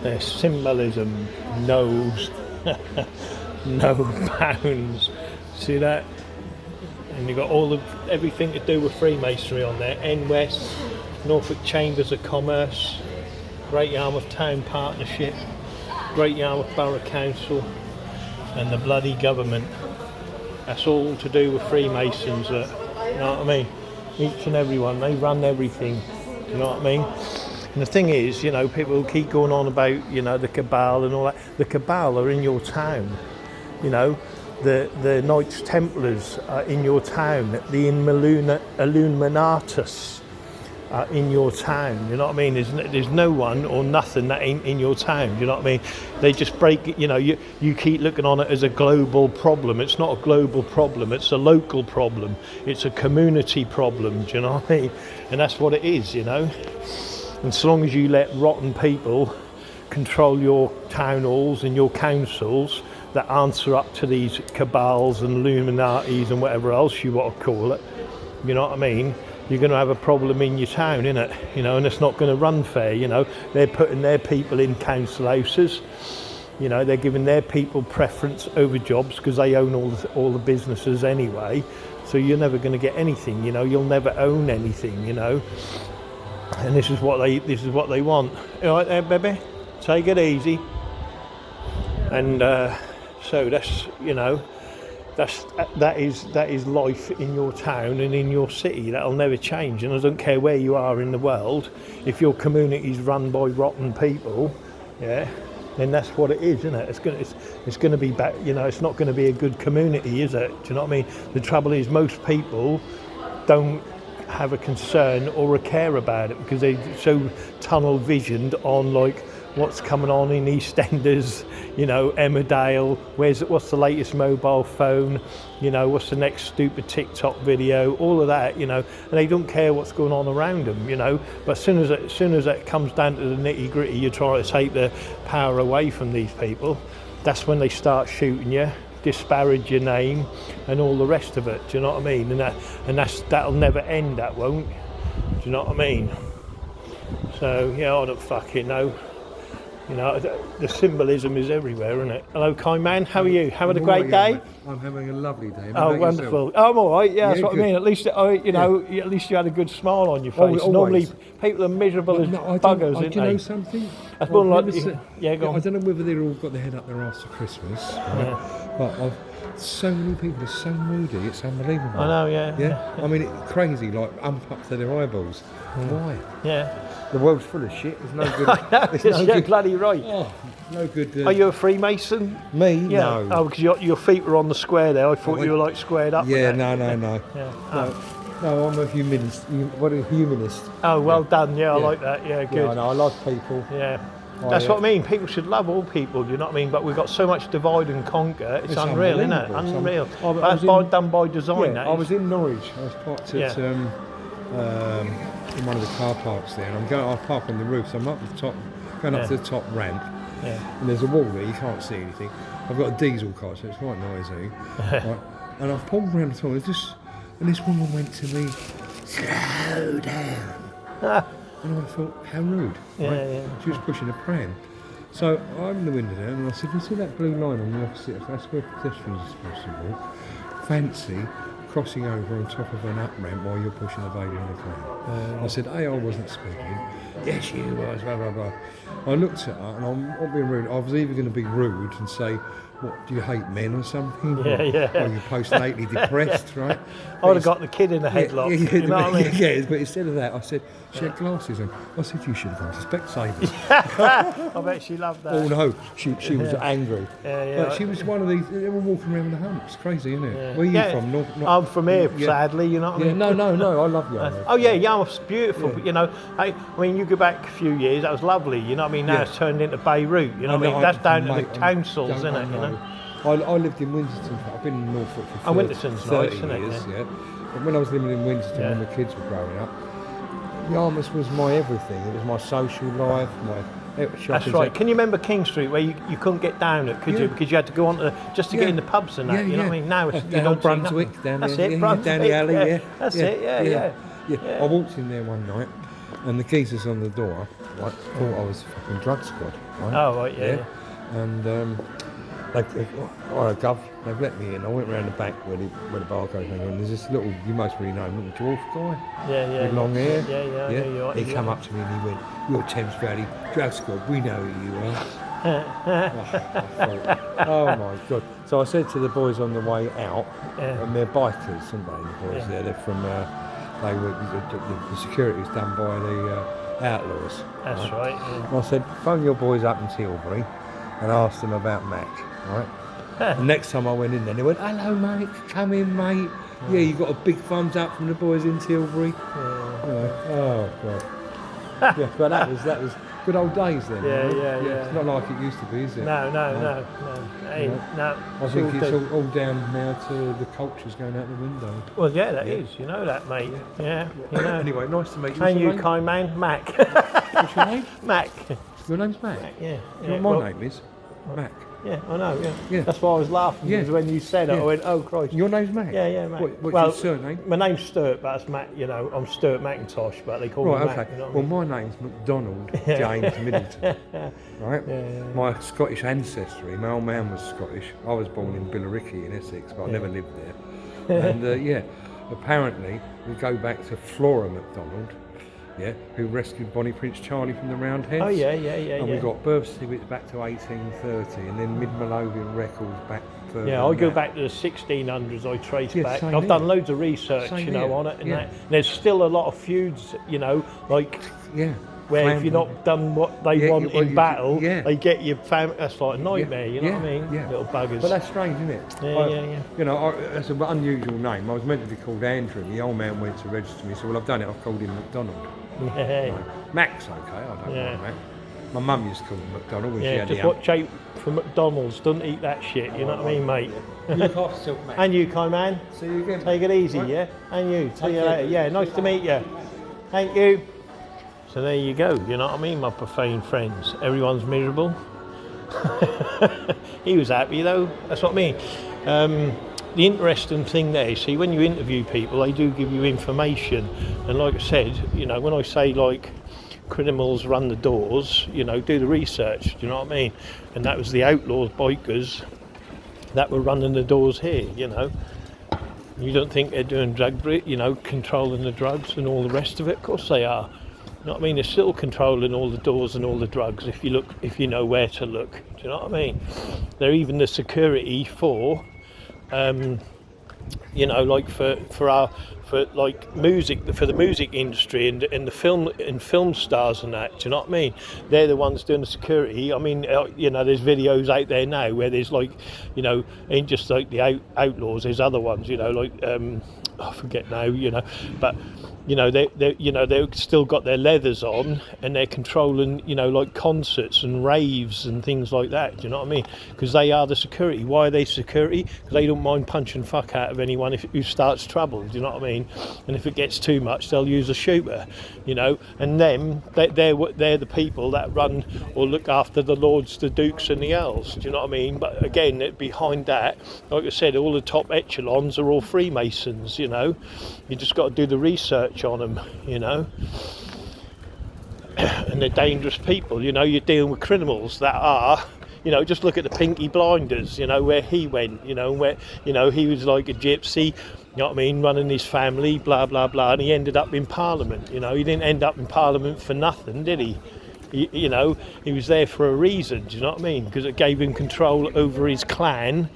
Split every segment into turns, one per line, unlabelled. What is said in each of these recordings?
Their symbolism knows no bounds. See that? And you've got everything to do with Freemasonry on there. NWest, Norfolk Chambers of Commerce, Great Yarmouth Town Partnership, Great Yarmouth Borough Council, and the bloody government. That's all to do with Freemasons. You know what I mean? Each and every one, they run everything. You know what I mean? And the thing is, you know, people keep going on about, you know, the cabal and all that. The cabal are in your town. You know, the Knights Templars are in your town. The Illuminatus are in your town. You know what I mean? There's no one or nothing that ain't in your town. You know what I mean? They just break it. You know, you keep looking on it as a global problem. It's not a global problem. It's a local problem. It's a community problem. Do you know what I mean? And that's what it is. You know. And so long as you let rotten people control your town halls and your councils that answer up to these cabals and Illuminatis and whatever else you want to call it, you know what I mean? You're going to have a problem in your town, innit? You know, and it's not going to run fair. You know, they're putting their people in council houses. You know, they're giving their people preference over jobs because they own all the businesses anyway. So you're never going to get anything. You know, you'll never own anything. You know. And this is what they want. All right there, baby. Take it easy. And so that's, you know, that is life in your town and in your city. That'll never change. And I don't care where you are in the world. If your community is run by rotten people, yeah, then that's what it is, isn't it? It's going to be back. You know, it's not going to be a good community, is it? Do you know what I mean? The trouble is, most people don't have a concern or a care about it because they're so tunnel visioned on like what's coming on in EastEnders, you know, Emmerdale, what's the latest mobile phone, you know, what's the next stupid TikTok video, all of that, you know, and they don't care what's going on around them, you know. But as soon as it comes down to the nitty gritty, you try to take the power away from these people, that's when they start shooting you, disparage your name and all the rest of it. Do you know what I mean? And that'll never end. That won't. Do you know what I mean? So yeah, I don't fucking know. You know, the symbolism is everywhere, isn't it? Hello, kind man. How are you? Having a great day?
I'm having a lovely day.
Oh, wonderful. Oh, I'm all right. Yeah, that's what I mean. At least, you know, at least you had a good smile on your face. Normally, people are miserable as buggers, aren't
do you
they?
know something?
That's more like, yeah, go on.
I don't know whether they've all got their head up their arse for Christmas, right? But so many people are so moody. It's unbelievable.
I know, yeah.
Yeah. I mean, it's crazy. Like up to their eyeballs. Why?
Yeah.
The world's full of shit. There's no good.
You're bloody right.
Oh, no good.
Are you a Freemason?
Me?
Yeah.
No.
Oh, because your feet were on the square there. I thought you were like squared up.
Yeah,
with that.
no.
Yeah.
No, I'm a humanist. What a humanist.
Oh, well done. Yeah, I like that. Yeah, good.
Yeah, I know. I love people.
Yeah. That's what I mean. People should love all people, you know what I mean? But we've got so much divide and conquer. It's unreal, isn't it? Unreal. That's done by design.
Yeah, I was in Norwich. I was parked at in one of the car parks there, and I park on the roof, so I'm up the top, going up to the top ramp, and there's a wall there, you can't see anything. I've got a diesel car, so it's quite noisy. Right? And I've pulled around the top, and this woman went to me, slow down. And I thought, how rude. Right? She was pushing a pram. So I opened the window down and I said, you see that blue line on the opposite? That's where pedestrians are supposed to walk. Fancy crossing over on top of an up ramp while you're pushing a baby in the car. I said, I wasn't speaking. Yes, you was, blah, blah, blah. I looked at her and I'm not being rude. I was either going to be rude and say, what, do you hate men or something?
Yeah.
Or you're postnatally depressed, right?
I would have got the kid in the headlock. You know what I mean?
Yeah, but instead of that, I said, she had glasses on. I said, you should have gone to Specsavers.
I bet she loved that.
Oh no, she was angry.
Yeah.
But she was one of these, they were walking around with the humps. Crazy, isn't it?
Yeah.
Where are you from?
I'm from here, sadly, you know what I mean?
No, I love Yarmouth.
Oh yeah, Yarmouth's beautiful, but you know, I mean, you go back a few years, that was lovely, you know what I mean? Now it's turned into Beirut, you know what I mean? That's down to the councils, isn't it, you know?
I lived in Winterton. I've been in Norfolk for 30
Winterton's nice, isn't it?
years. Yeah. But when I was living in Winterton, when the kids were growing up, Yarmouth was my everything. It was my social life,
That's right. Can you remember King Street where you couldn't get down it, could you? Because you had to go on to just to get in the pubs and that. You know what I mean? Now it's
down Brunswick, down
That's
there.
it, Brunswick.
Down the alley.
That's it. Yeah.
I walked in there one night, And the geezers on the door, right, thought I was fucking drug squad. Right?
Oh, right, yeah.
And they've let me in. I went round the back where the bar goes on, and there's this little, you most really know him, little dwarf guy.
Yeah.
With long hair.
Yeah.
He come up to me and he went, "You're Thames Valley drug squad, we know who you are." Oh my God. So I said to the boys on the way out, and they're bikers, aren't they, the boys there? They're from, the security was done by the Outlaws.
That's right, yeah.
And I said, phone your boys up in Tilbury and ask them about Mac, right? The next time I went in there, they went, "Hello mate, come in mate. Yeah, you got a big thumbs up from the boys in Tilbury." Oh God. Yeah, but that was good old days then.
Yeah.
It's not like it used to be, is it?
No. Hey, no.
I think it's all down now to the cultures going out the window.
Well, yeah, that is. You know that, mate. Yeah. You know.
Anyway, nice to meet you.
And you, kind man, Mac.
What's your name?
Mac.
Your name's Mac?
Yeah.
You know what my name is? Mac.
Yeah, I know, yeah. That's why I was laughing, because when you said it, I went, oh, Christ.
Your name's Mac?
Yeah, Mac.
What's your surname?
My name's Stuart, but that's Mac, you know, I'm Stuart McIntosh, but they call me Mac.
Okay.
You know what I mean?
My name's McDonald James Middleton. Right? Yeah. My Scottish ancestry, my old man was Scottish. I was born in Billericay in Essex, but I never lived there. And apparently we go back to Flora MacDonald. Who rescued Bonnie Prince Charlie from the Roundheads.
Oh, yeah.
And we got birth certificates back to 1830, and then Mid-Melovian records back further.
Yeah, I go back to the 1600s, I trace back. I've done loads of research, on it. And that. And there's still a lot of feuds, like... Where if you're not done what they want in battle, they get your family. That's like a nightmare, you know what I mean? Yeah. Little buggers.
But that's strange, isn't it?
Yeah.
You know, that's an unusual name. I was meant to be called Andrew. The old man went to register me, so I've done it. I've called him McDonald. Mac's okay. I don't mind Mac. My mum used to call him McDonald when she had
just watch out for McDonald's. Don't eat that shit. You know what I mean, mate?
Look after yourself, Mac.
And you, kind man.
See you again.
Take it easy, yeah. And you. See you later. Yeah, nice to meet you. Thank you. So there you go, you know what I mean, my profane friends. Everyone's miserable. He was happy though, that's what I mean. The interesting thing there, see, when you interview people, they do give you information. And like I said, when I say like criminals run the doors, do the research, do you know what I mean? And that was the outlaws, bikers, that were running the doors here, You don't think they're doing controlling the drugs and all the rest of it? Of course they are. You know what I mean? They're still controlling all the doors and all the drugs if you know where to look. Do you know what I mean? They're even the security for, like for music, for the music industry and the film stars and that. Do you know what I mean? They're the ones doing the security. I mean, there's videos out there now where there's ain't just like the outlaws. There's other ones, I forget now, but. They've still got their leathers on and they're controlling, like concerts and raves and things like that. Do you know what I mean? Because they are the security. Why are they security? Because they don't mind punching fuck out of anyone who starts trouble. Do you know what I mean? And if it gets too much, they'll use a shooter, And them, they're the people that run or look after the lords, the dukes and the earls. Do you know what I mean? But again, behind that, like I said, all the top echelons are all Freemasons, You just got to do the research on them, and they're dangerous people. You're dealing with criminals that are, just look at the Pinky Blinders, where he went, where, he was like a gypsy, you know what I mean, running his family, blah, blah, blah, and he ended up in Parliament, he didn't end up in Parliament for nothing, did he? He was there for a reason, do you know what I mean? Because it gave him control over his clan,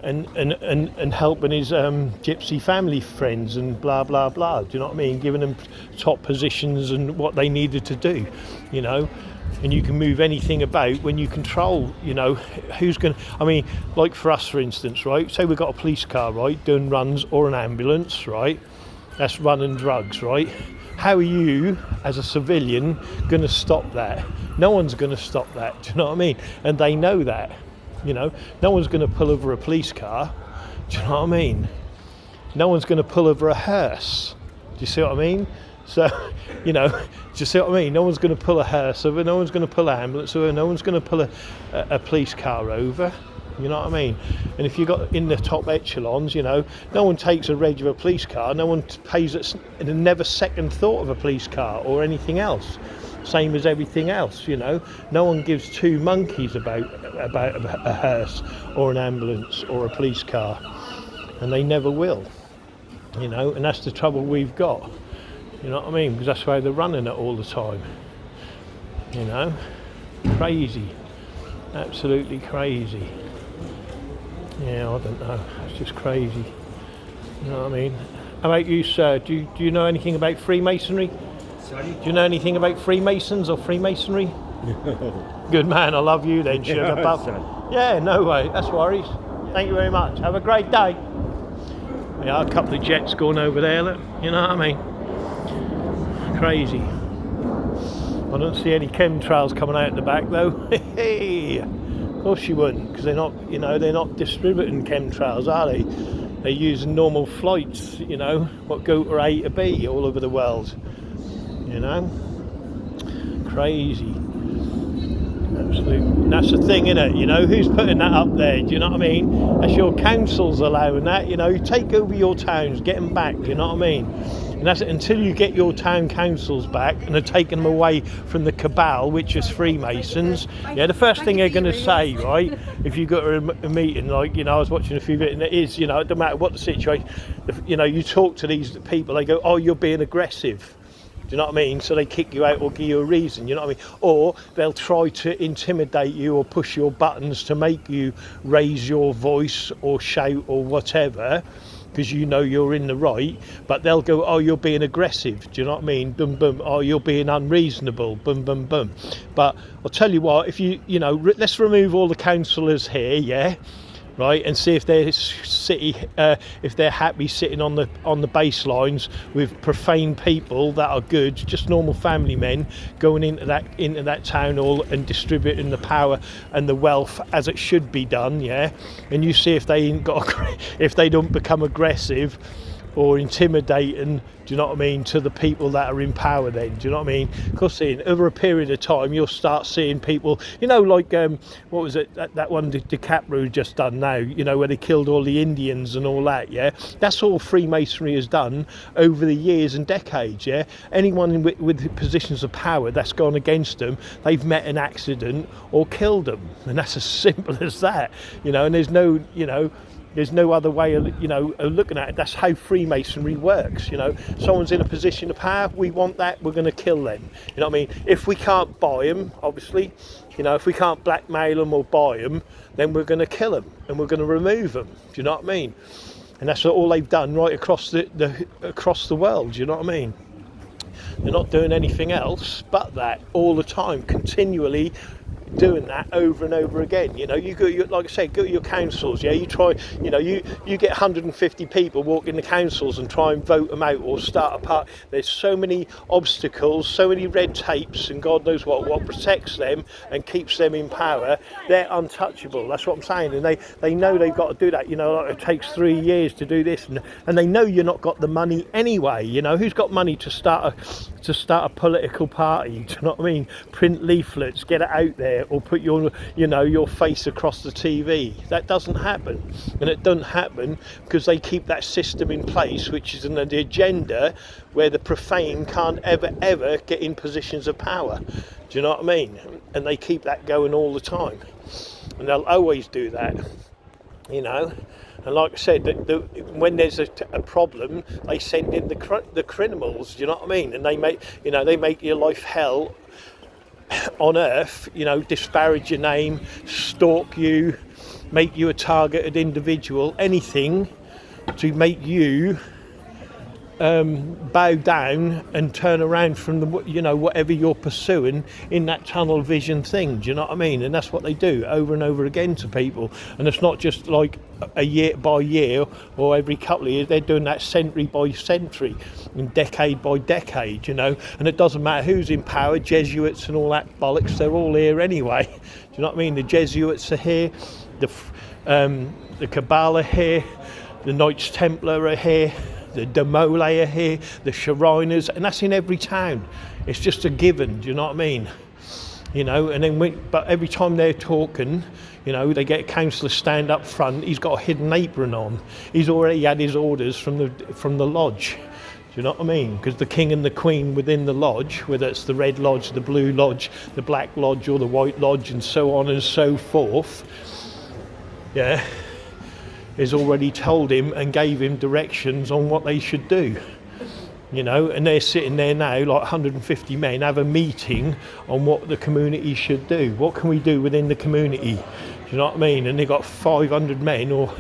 and helping his gypsy family friends and blah blah blah. Do you know what I mean? Giving them top positions and what they needed to do, And you can move anything about when you control. Who's going. I mean, like for us, for instance, right? Say we've got a police car, right, doing runs, or an ambulance, right? That's running drugs, right? How are you, as a civilian, going to stop that? No one's going to stop that. Do you know what I mean? And they know that. No one's going to pull over a police car. Do you know what I mean? No one's going to pull over a hearse. Do you see what I mean? So, do you see what I mean? No one's going to pull a hearse over. No one's going to pull an ambulance over. No one's going to pull a police car over. You know what I mean? And if you got in the top echelons, no one takes a regular police car. No one pays it, and never second thought of a police car or anything else. Same as everything else, No one gives two monkeys about a hearse or an ambulance or a police car, and they never will. And that's the trouble we've got. You know what I mean? Because that's why they're running it all the time. Crazy, absolutely crazy. Yeah, I don't know. It's just crazy. You know what I mean? How about you, sir? Do you know anything about Freemasonry?
Sorry?
Do you know anything about Freemasons or Freemasonry? Good man, I love you then, sugar puff. Yeah, no way. That's worries. Thank you very much. Have a great day. Yeah, a couple of jets going over there. Look, you know what I mean? Crazy. I don't see any chemtrails coming out the back though. Hey, of course you wouldn't, because they're not, they're not distributing chemtrails, are they? They're using normal flights, what go to A to B all over the world. Crazy. Absolutely. And that's the thing, innit? Who's putting that up there? Do you know what I mean? That's your councils allowing that. Take over your towns, get them back. Do you know what I mean? And that's it. Until you get your town councils back and are taking them away from the cabal, which is Freemasons. Yeah, the first thing they're going to say, right? If you go to a meeting, like I was watching a few bit, and it is, it doesn't matter what the situation. You talk to these people, they go, "Oh, you're being aggressive." Do you know what I mean? So they kick you out or give you a reason, you know what I mean? Or they'll try to intimidate you or push your buttons to make you raise your voice or shout or whatever, because you're in the right. But they'll go, "Oh, you're being aggressive." Do you know what I mean? Boom, boom. "Oh, you're being unreasonable." Boom, boom, boom. But I'll tell you what, if let's remove all the councillors here, yeah? Right, and see if they're if they're happy sitting on the baselines with profane people that are good, just normal family men going into that town hall and distributing the power and the wealth as it should be done, yeah. And you see if they ain't if they don't become aggressive or intimidating, do you know what I mean, to the people that are in power then, do you know what I mean? Because over a period of time you'll start seeing people, like what was it, that one DiCaprio just done now, where they killed all the Indians and all that, yeah? That's all Freemasonry has done over the years and decades, yeah? Anyone with positions of power that's gone against them, they've met an accident or killed them, and that's as simple as that, and there's no, there's no other way of, of looking at it. That's how Freemasonry works. Someone's in a position of power, we want that, we're going to kill them. You know what I mean? If we can't buy them, obviously, if we can't blackmail them or buy them, then we're going to kill them and we're going to remove them. Do you know what I mean? And that's all they've done right across the world. Do you know what I mean? They're not doing anything else but that all the time, continually doing that over and over again. You go, like I said, go to your councils, yeah, you try, you get 150 people walk in the councils and try and vote them out or start a part. There's so many obstacles, so many red tapes, and God knows what protects them and keeps them in power. They're untouchable. That's what I'm saying. And they know they've got to do that. Like it takes 3 years to do this, and they know you're not got the money anyway. Who's got money to start a political party? Do you know what I mean? Print leaflets, get it out there, or put your face across the TV. That doesn't happen, and it doesn't happen because they keep that system in place, which is an agenda where the profane can't ever get in positions of power. Do you know what I mean? And they keep that going all the time, and they'll always do that. And like I said, when there's a problem, they send in the criminals. Do you know what I mean? And they make your life hell on earth, disparage your name, stalk you, make you a targeted individual, anything to make you bow down and turn around from whatever you're pursuing in that tunnel vision thing. Do you know what I mean? And that's what they do over and over again to people. And it's not just like a year by year or every couple of years. They're doing that century by century and decade by decade, and it doesn't matter who's in power, Jesuits and all that bollocks, they're all here anyway. Do you know what I mean? The Jesuits are here, the Cabal are here, the Knights Templar are here, the Demole are here, the Shriners, and that's in every town. It's just a given, do you know what I mean? you know, and then but every time they're talking, you know, they get a councillor stand up front, he's got a hidden apron on. He's already had his orders from the lodge. Do you know what I mean? Because the king and the queen within the lodge, whether it's the red lodge, the blue lodge, the black lodge or the white lodge and so on and so forth, yeah, has already told him and gave him directions on what they should do. You know, and they're sitting there now, like 150 men, have a meeting on what the community should do. What can we do within the community? Do you know what I mean? And they've got 500 men or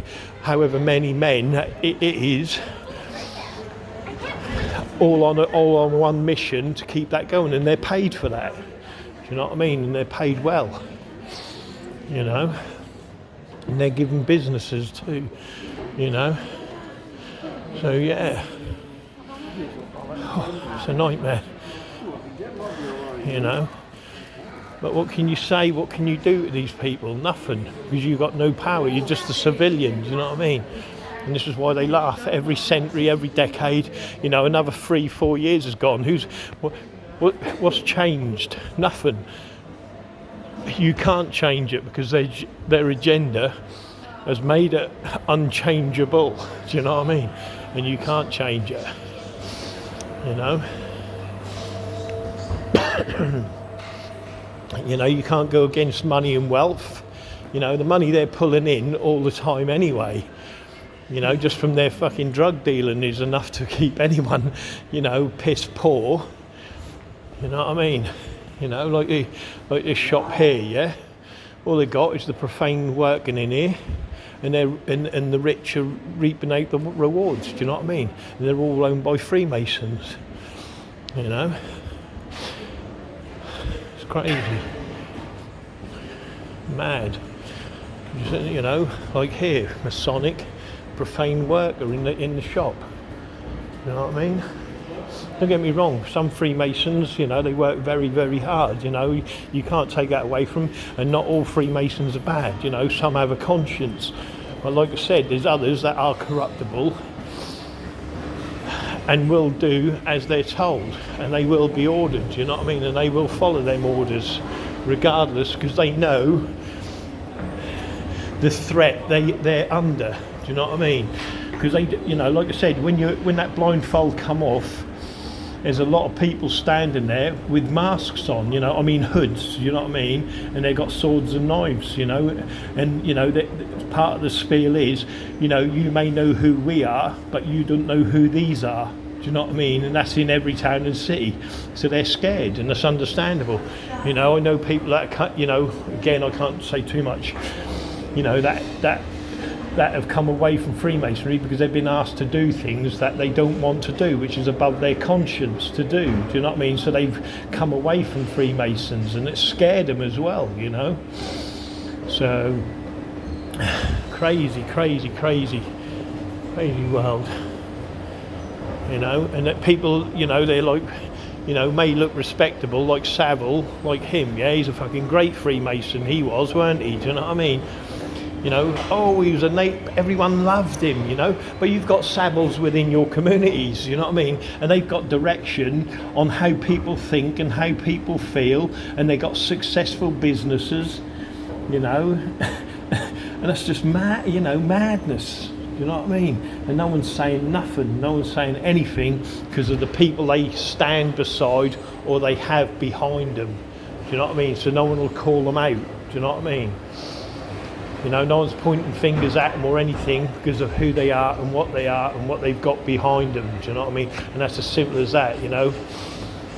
however many men it is, all on one mission to keep that going, and they're paid for that. Do you know what I mean? And they're paid well, you know, and they're given businesses too, you know. So yeah, it's a nightmare, you know. But what can you say? What can you do to these people? Nothing, because you've got no power. You're just a civilian. Do you know what I mean? And this is why they laugh. Every century, every decade, you know, another 3-4 years has gone. What's changed? Nothing. You can't change it because their agenda has made it unchangeable. Do you know what I mean? And you can't change it. You know. You know, you can't go against money and wealth. You know, the money they're pulling in all the time anyway, you know, just from their fucking drug dealing is enough to keep anyone, you know, piss poor. You know what I mean? You know, like this shop here, yeah? All they got is the profane working in here, and the rich are reaping out the rewards, do you know what I mean? And they're all owned by Freemasons, you know? It's crazy. Mad. You know, like here, Masonic, profane worker in the shop. You know what I mean? Don't get me wrong, some Freemasons, you know, they work very, very hard, you know, you can't take that away from them, and not all Freemasons are bad, you know, some have a conscience. But like I said, there's others that are corruptible and will do as they're told, and they will be ordered, you know what I mean, and they will follow them orders regardless, because they know the threat they're under. Do you know what I mean? Because they, you know, like I said, when that blindfold come off, there's a lot of people standing there with masks on, you know, I mean hoods, you know what I mean, and they've got swords and knives, you know, and you know part of the spiel is, you know, you may know who we are, but you don't know who these are. Do you know what I mean? And that's in every town and city, so they're scared, and that's understandable. You know, I know people that, you know, again, I can't say too much, you know, that have come away from Freemasonry because they've been asked to do things that they don't want to do, which is above their conscience to do. Do you know what I mean? So they've come away from Freemasons, and it scared them as well, you know. So crazy world, you know. And that people, you know, they're like, you know, may look respectable, like Savile, like him, yeah, he's a fucking great Freemason, he was, weren't he? Do you know what I mean? You know, oh, he was everyone loved him, you know, but you've got Saviles within your communities, you know what I mean, and they've got direction on how people think and how people feel, and they've got successful businesses, you know, and that's just mad, you know, madness, you know what I mean, and no one's saying nothing, no one's saying anything because of the people they stand beside or they have behind them, do you know what I mean, so no one will call them out, do you know what I mean? You know, no one's pointing fingers at them or anything because of who they are and what they've got behind them. Do you know what I mean? And that's as simple as that, you know.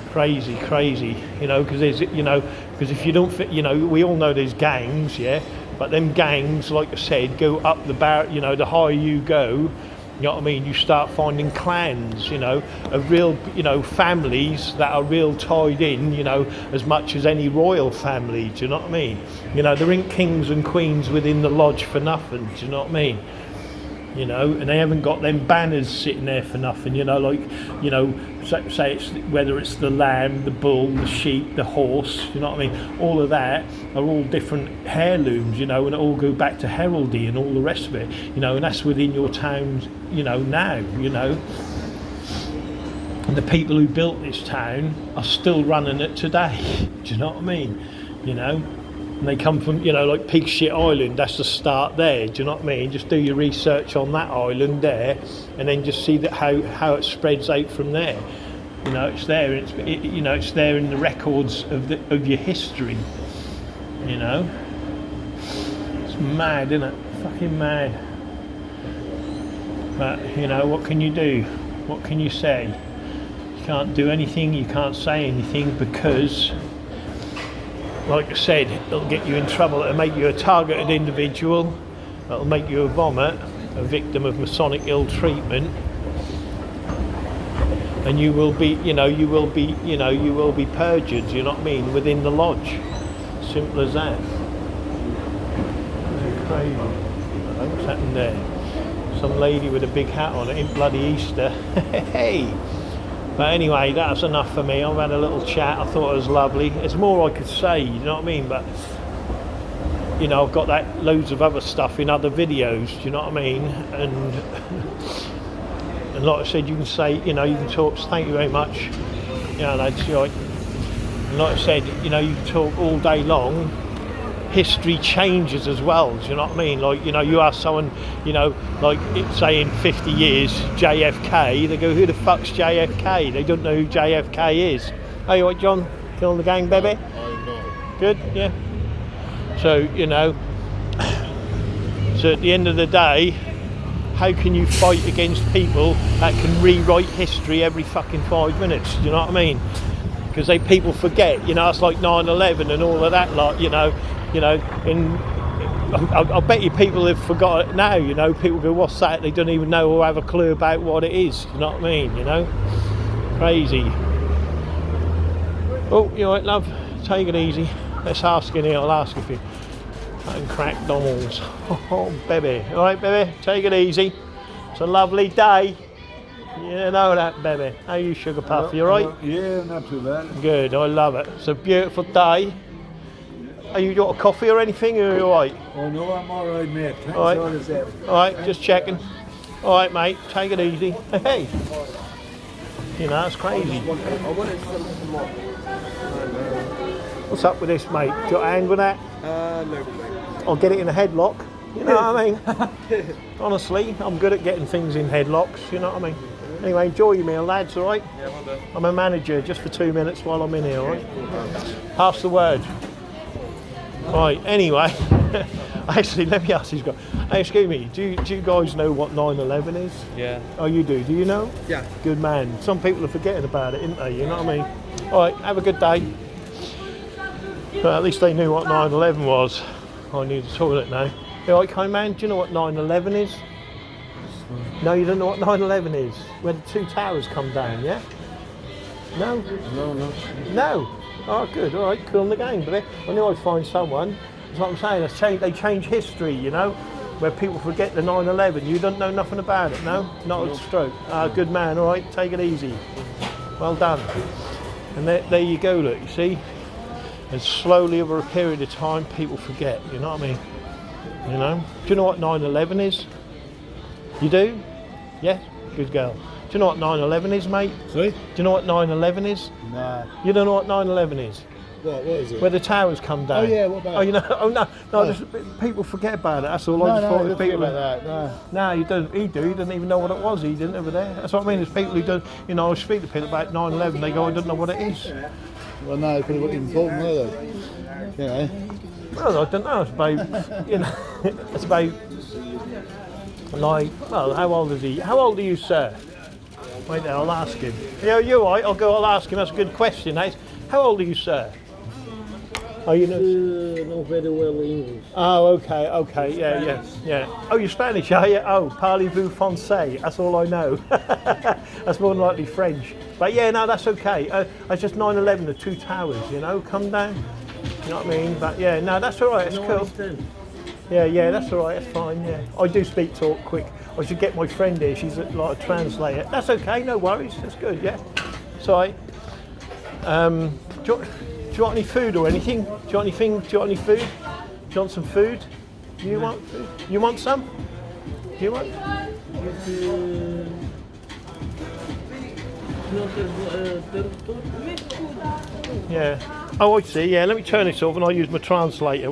Crazy, you know, because there's, you know, because if you don't fit, you know, we all know there's gangs, yeah, but them gangs, like I said, go up the bar, you know, the higher you go, you know what I mean, you start finding clans, you know, of real, you know, families that are real tied in, you know, as much as any royal family, do you know what I mean? You know, there ain't kings and queens within the lodge for nothing, do you know what I mean? You know, and they haven't got them banners sitting there for nothing, you know, like, you know, say it's whether it's the lamb, the bull, the sheep, the horse, you know what I mean, all of that are all different heirlooms, you know, and it all go back to heraldry and all the rest of it, you know, and that's within your town, you know, now, you know, and the people who built this town are still running it today, do you know what I mean? you know. And they come from, you know, like Pig Shit Island. That's the start there. Do you know what I mean? Just do your research on that island there, and then just see that how it spreads out from there. You know, it's there. You know, it's there in the records of your history. You know, it's mad, isn't it? Fucking mad. But you know, what can you do? What can you say? You can't do anything. You can't say anything because, like I said, it'll get you in trouble. It'll make you a targeted individual. It'll make you a vomit, a victim of Masonic ill treatment, and you will be, you will be perjured. You know what I mean? Within the lodge. Simple as that. Crazy. What's happened there? Some lady with a big hat on. It ain't bloody Easter. Hey. But anyway, that's enough for me. I've had a little chat. I thought it was lovely. There's more I could say, you know what I mean? But, you know, I've got that loads of other stuff in other videos, you know what I mean? And like I said, you can say, you know, you can talk, thank you very much. You know, that's right. And like I said, you know, you can talk all day long. History changes as well, do you know what I mean? Like, you know, you ask someone, you know, like say in 50 years, JFK, they go, who the fuck's JFK? They don't know who JFK is. Hey, what, John? Killing the gang, baby?
I know.
Good, yeah. So, you know, so at the end of the day, how can you fight against people that can rewrite history every fucking 5 minutes, do you know what I mean? Because people forget, you know, it's like 9/11 and all of that lot, you know, I bet you people have forgot it now, you know. People go, what's that? They don't even know or have a clue about what it is, you know what I mean, you know. Crazy. Oh, you alright, love? Take it easy. Let's ask in here. I'll ask if you fucking crack Donalds. Oh, baby. Alright, baby? Take it easy. It's a lovely day. You know that, baby. How are you, Sugar Puff? You alright?
Yeah, not too bad.
Good, I love it. It's a beautiful day. Are you got a coffee or anything, or are you alright?
Oh no, I'm alright, mate. Thanks
All right.
all this effort.
Alright, just checking. Alright, mate, take it easy. Hey, you know, it's crazy. What's up with this, mate? Do you got a hand with that?
No, mate.
I'll get it in a headlock. You know what I mean? Honestly, I'm good at getting things in headlocks, you know what I mean? Anyway, enjoy your meal, lads, alright?
Yeah, well done.
I'm a manager just for 2 minutes while I'm in here, alright? Pass the word. Right, anyway, actually, let me ask these guys. Hey, excuse me, do you guys know what 9/11 is?
Yeah.
Oh, you do? Do you know?
Yeah.
Good man. Some people are forgetting about it, aren't they? You know what I mean? Alright, have a good day. But at least they knew what 9/11 was. I need the toilet now. Alright, kind man, do you know what 9/11 is? No, you don't know what 9/11 is? Where the two towers come down, yeah? No? No? Oh, good, alright, cool in the game, but I knew I'd find someone. That's what I'm saying, they change history, you know? Where people forget the 9/11. You don't know nothing about it, no? Not a stroke. Good man, alright, take it easy. Well done. And there you go, look, you see? And slowly over a period of time, people forget, you know what I mean? You know? Do you know what 9/11 is? You do? Yeah? Good girl. Do you know what 9/11 is, mate?
Sorry?
Do you know what 9/11 is?
Nah.
You don't know what 9/11 is?
What is it?
Where the towers come down.
Oh yeah, what about
Oh, you know? Oh no,
Oh.
just, people forget about it. That's all. I
No,
just thought
I
if
don't
people.
feel like that. No.
No, you don't. He didn't even know what it was. He didn't over there. That's what I mean. There's people who don't. You know, I speak to people about 9/11. They go, I don't know what it is.
Well, no, it could have been important, were they? You know.
Well, I don't know. It's about. You know, it's about. Like, well, how old is he? How old are you, sir? Wait there, I'll ask him. Yeah, you're right. I'll ask him. That's a good question. How old are you, sir? Oh, you know.
Know very well English.
Oh, okay, yeah. Oh, you're Spanish, are you? Oh, parlez-vous français? That's all I know. That's more than likely French. But yeah, no, that's okay. It's just 9/11, the two towers, you know, come down. You know what I mean? But yeah, no, that's all right. It's cool. Yeah, that's all right. That's fine. Yeah, I do talk quick. I should get my friend here. She's like a translator. That's okay. No worries. That's good. Yeah. Sorry. Do you want any food or anything? Do you want anything? Do you want any food? Do you want some food? Do you want food? You want some? Do you want? Yeah. Oh, I see. Yeah, let me turn this off and I'll use my translator.